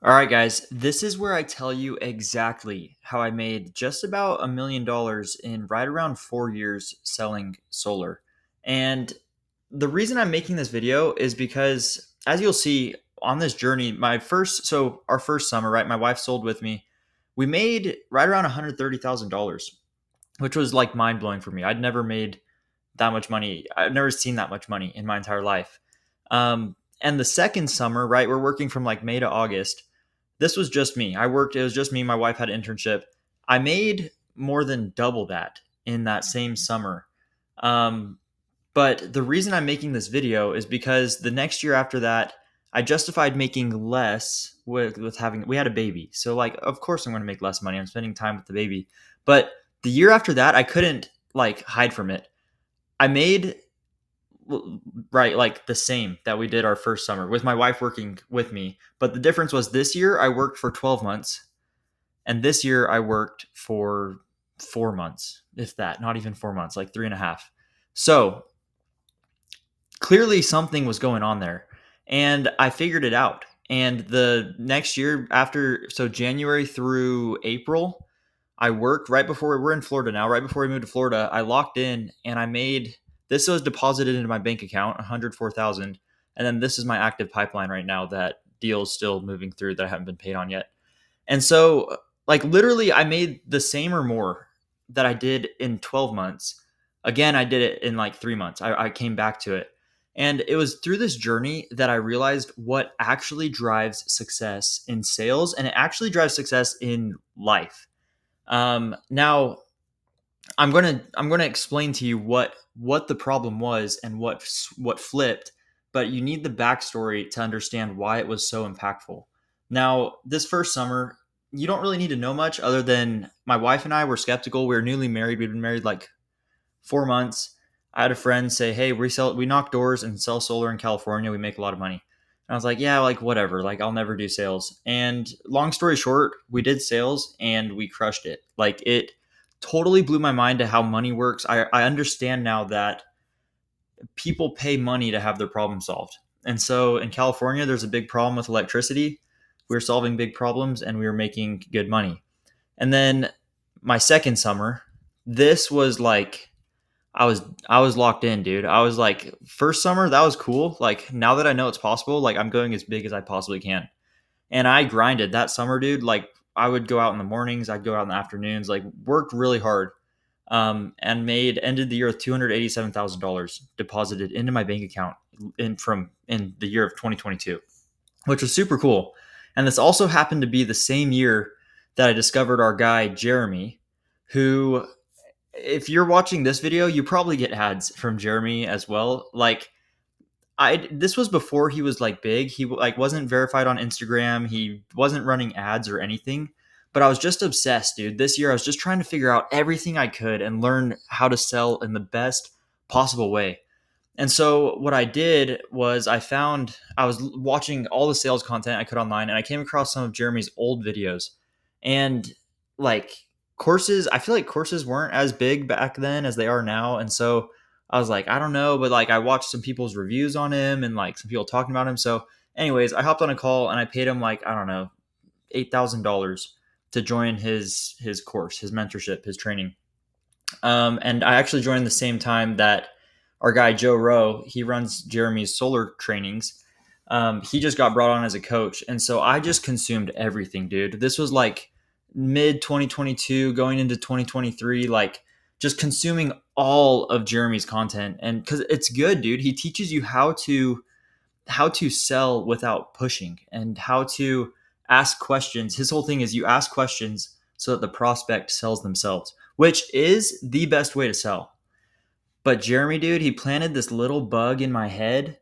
All right, guys, this is where I tell you exactly how I made just about $1 million in right around 4 years selling solar. And the reason I'm making this video is because, as you'll see on this journey, our first summer, right, my wife sold with me. We made right around $130,000, which was like mind blowing for me. I'd never made that much money. I've never seen that much money in my entire life. And the second summer, right, we're working from like May to August. This was just me. It was just me. My wife had an internship. I made more than double that in that same summer. Um, but the reason I'm making this video is because the next year after that, I justified making less we had a baby. So like of course I'm going to make less money. I'm spending time with the baby. But the year after that, I couldn't like hide from it. I made right like the same that we did our first summer with my wife working with me, but the difference was this year I worked for 12 months and this year I worked for 4 months, if that, not even 4 months, like three and a half. So clearly something was going on there and I figured it out. And the next year so January through April, I worked right before we're in Florida now. Right before we moved to Florida, I locked in and I made this was deposited into my bank account, 104,000, and then this is my active pipeline right now that deal's still moving through that I haven't been paid on yet. And so, like literally, I made the same or more that I did in 12 months. Again, I did it in like 3 months. I came back to it. And it was through this journey that I realized what actually drives success in sales and it actually drives success in life. Now I'm gonna explain to you what the problem was and what flipped, but you need the backstory to understand why it was so impactful. Now, this first summer, you don't really need to know much other than my wife and I were skeptical. We were newly married. We'd been married like 4 months. I had a friend say, "Hey, we knock doors and sell solar in California. We make a lot of money." And I was like, "Yeah, like whatever. Like I'll never do sales." And long story short, we did sales and we crushed it. Like it totally blew my mind to how money works. I understand now that people pay money to have their problem solved. And so in California, there's a big problem with electricity. We were solving big problems and we were making good money. And then my second summer, this was like I was locked in, dude. I was like, first summer, that was cool. Like now that I know it's possible, like I'm going as big as I possibly can. And I grinded that summer, dude. Like I would go out in the mornings, I'd go out in the afternoons, like worked really hard. And made ended the year with $287,000 deposited into my bank account in the year of 2022, which was super cool. And this also happened to be the same year that I discovered our guy Jeremy, who if you're watching this video, you probably get ads from Jeremy as well. Like I this was before he was like big. He like wasn't verified on Instagram. He wasn't running ads or anything. But I was just obsessed, dude. This year I was just trying to figure out everything I could and learn how to sell in the best possible way. And so what I did was I was watching all the sales content I could online and I came across some of Jeremy's old videos. And like I feel like courses weren't as big back then as they are now. And so I was like, I don't know, but like I watched some people's reviews on him and like some people talking about him. So anyways, I hopped on a call and I paid him like, I don't know, $8,000 to join his course, his mentorship, his training. And I actually joined the same time that our guy Joe Rowe, he runs Jeremy's solar trainings. He just got brought on as a coach, and so I just consumed everything, dude. This was like mid 2022, going into 2023, like just consuming all of Jeremy's content, and because it's good, dude. He teaches you how to sell without pushing and how to ask questions. His whole thing is you ask questions so that the prospect sells themselves, which is the best way to sell. But Jeremy, dude, he planted this little bug in my head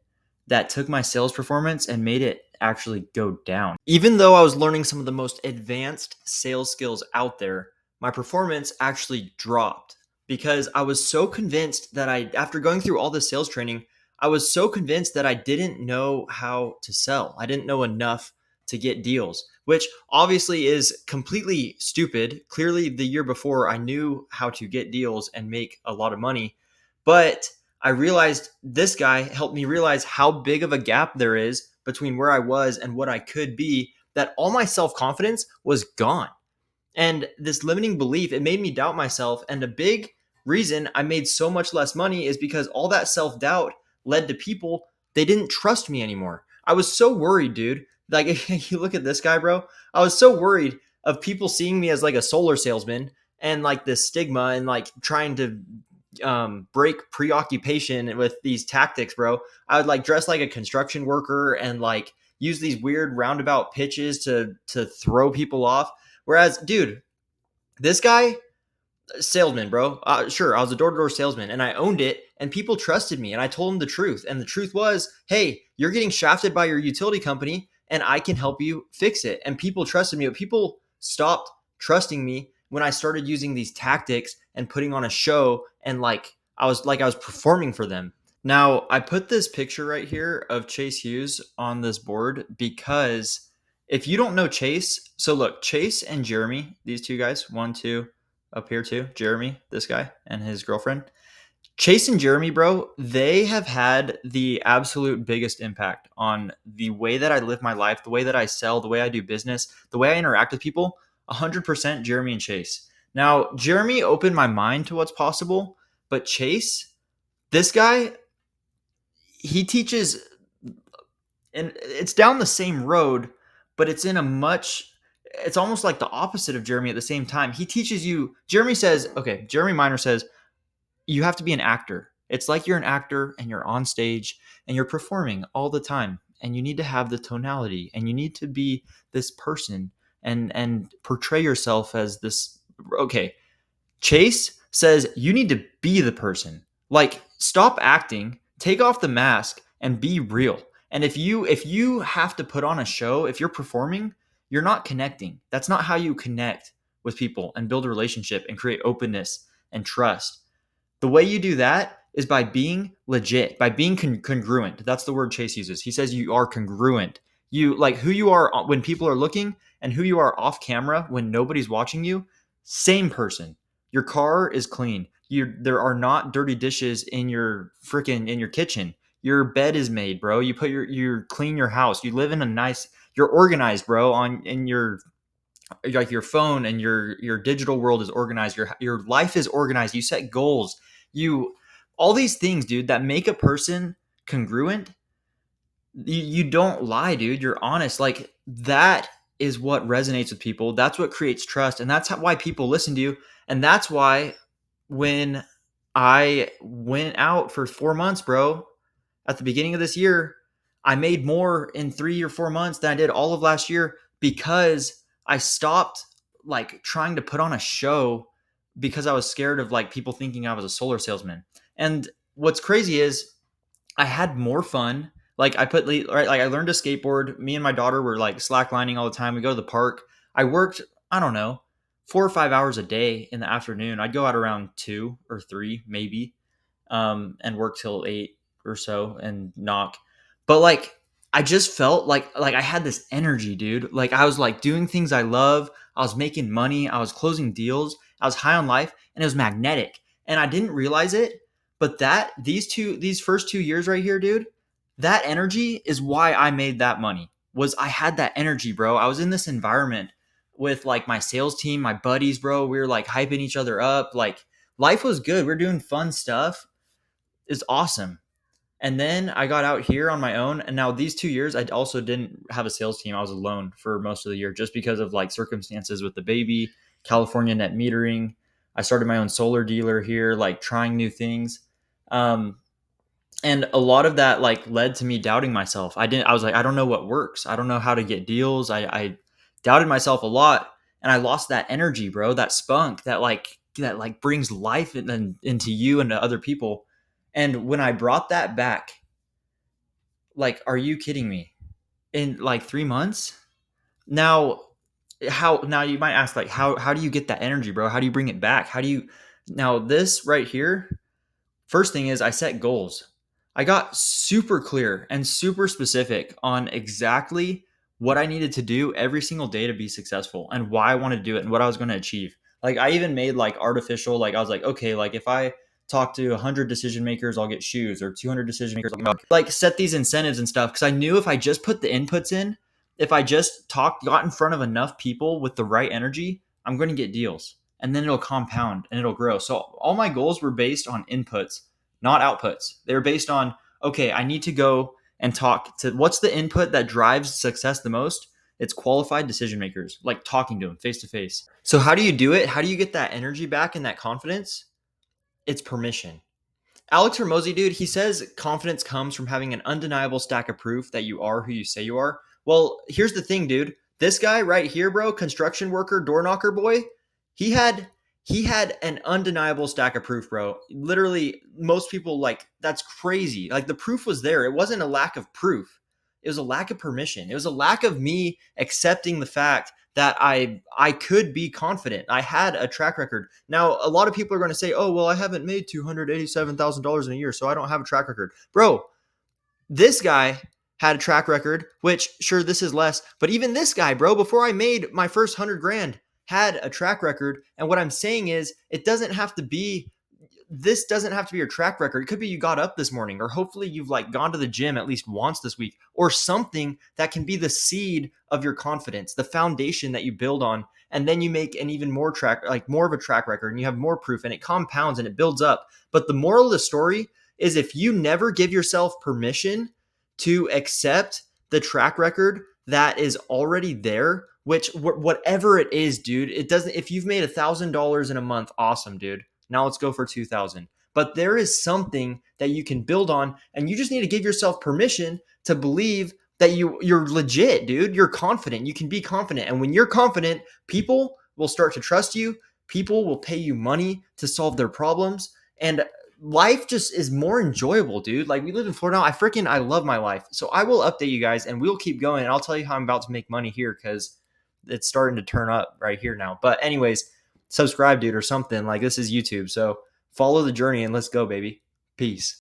that took my sales performance and made it actually go down. Even though I was learning some of the most advanced sales skills out there, my performance actually dropped because I was so convinced that after going through all this sales training, I was so convinced that I didn't know how to sell. I didn't know enough to get deals, which obviously is completely stupid. Clearly, the year before, I knew how to get deals and make a lot of money. But I realized this guy helped me realize how big of a gap there is between where I was and what I could be that all my self-confidence was gone. And this limiting belief, it made me doubt myself. And a big reason I made so much less money is because all that self doubt led to people, they didn't trust me anymore. I was so worried, dude. Like, if you look at this guy, bro, I was so worried of people seeing me as like a solar salesman and like this stigma and like trying to break preoccupation with these tactics, bro. I would like dress like a construction worker and like use these weird roundabout pitches to throw people off. Whereas, dude, this guy, salesman, bro. Sure, I was a door to door salesman and I owned it, and people trusted me. And I told them the truth. And the truth was, hey, you're getting shafted by your utility company, and I can help you fix it. And people trusted me, but people stopped trusting me when I started using these tactics and putting on a show. And I was performing for them. Now, I put this picture right here of Chase Hughes on this board because if you don't know Chase, so look, Chase and Jeremy, these two guys, one, two, up here too, Jeremy, this guy, and his girlfriend. Chase and Jeremy, bro, they have had the absolute biggest impact on the way that I live my life, the way that I sell, the way I do business, the way I interact with people. 100% Jeremy and Chase. Now, Jeremy opened my mind to what's possible, but Chase, this guy, he teaches, and it's down the same road, but it's in a much, it's almost like the opposite of Jeremy at the same time. He teaches you, Jeremy says, okay, Jeremy Miner says, you have to be an actor. It's like you're an actor and you're on stage and you're performing all the time, and you need to have the tonality and you need to be this person and portray yourself as this. Okay, Chase says you need to be the person. Like, stop acting, take off the mask and be real. And if you have to put on a show, if you're performing, you're not connecting. That's not how you connect with people and build a relationship and create openness and trust. The way you do that is by being legit, by being congruent. That's the word Chase uses. He says you are congruent. You like who you are when people are looking and who you are off camera when nobody's watching you. Same person. Your car is clean. There are not dirty dishes in your kitchen. Your bed is made, bro. You clean your house. You live in a nice. You're organized, bro. On in your like your phone, and your digital world is organized. Your life is organized. You set goals. You all these things, dude, that make a person congruent. You don't lie, dude. You're honest. Like, that is what resonates with people. That's what creates trust, and that's why people listen to you. And that's why when I went out for 4 months, bro, at the beginning of this year, I made more in 3 or 4 months than I did all of last year because I stopped like trying to put on a show because I was scared of like people thinking I was a solar salesman. And what's crazy is I had more fun. Like, right, like I learned to skateboard. Me and my daughter were like slacklining all the time. We go to the park. I worked, I don't know, 4 or 5 hours a day in the afternoon. I'd go out around 2 or 3 maybe, and work till 8 or so and knock. But like, I just felt like I had this energy, dude. Like, I was like doing things I love. I was making money. I was closing deals. I was high on life, and it was magnetic. And I didn't realize it, but these first 2 years right here, dude, that energy is why I made that money. Was I had that energy, bro. I was in this environment with like my sales team, my buddies, bro. We were like hyping each other up. Like, life was good. We are doing fun stuff. It's awesome. And then I got out here on my own. And now these 2 years, I also didn't have a sales team. I was alone for most of the year just because of like circumstances with the baby, California net metering. I started my own solar dealer here, like trying new things. Um, and a lot of that like led to me doubting myself. I was like, I don't know what works. I don't know how to get deals. I doubted myself a lot, and I lost that energy, bro, that spunk that brings life into you and to other people. And when I brought that back, like, are you kidding me? In like 3 months? Now, now you might ask, like, how do you get that energy, bro? How do you bring it back? How do you now this right here? First thing is I set goals. I got super clear and super specific on exactly what I needed to do every single day to be successful and why I wanted to do it and what I was going to achieve. Like, I even made like artificial, like I was like, okay, like if I talk to 100 decision makers, I'll get shoes, or 200 decision makers, I'll get, like, set these incentives and stuff. Cause I knew if I just put the inputs in, if I just got in front of enough people with the right energy, I'm going to get deals. And then it'll compound and it'll grow. So all my goals were based on inputs, not outputs. They were based on, okay, I need to go and talk to what's the input that drives success the most? It's qualified decision makers, like talking to them face to face. So how do you do it? How do you get that energy back and that confidence? It's permission. Alex Hormozy, dude, he says confidence comes from having an undeniable stack of proof that you are who you say you are. Well, here's the thing, dude. This guy right here, bro, construction worker, door knocker boy, he had he had an undeniable stack of proof, bro. Literally, most people like that's crazy. Like the proof was there. It wasn't a lack of proof. It was a lack of permission. It was a lack of me accepting the fact that I could be confident. I had a track record. Now, a lot of people are going to say, "Oh, well, I haven't made $287,000 in a year, so I don't have a track record." Bro, this guy had a track record, which sure this is less, but even this guy, bro, before I made my first 100 grand, had a track record. And what I'm saying is, this doesn't have to be your track record. It could be you got up this morning, or hopefully you've like gone to the gym at least once this week, or something that can be the seed of your confidence, the foundation that you build on. And then you make an even more of a track record, and you have more proof, and it compounds and it builds up. But the moral of the story is if you never give yourself permission to accept the track record that is already there, which whatever it is, dude, it doesn't, if you've made $1,000 in a month, awesome, dude. Now let's go for 2,000. But there is something that you can build on, and you just need to give yourself permission to believe that you're legit, dude. You're confident. You can be confident. And when you're confident, people will start to trust you. People will pay you money to solve their problems. And life just is more enjoyable, dude. Like we live in Florida now. I love my life. So I will update you guys and we'll keep going. And I'll tell you how I'm about to make money here because it's starting to turn up right here now. But anyways, subscribe, dude, or something. Like this is YouTube. So follow the journey and let's go, baby. Peace.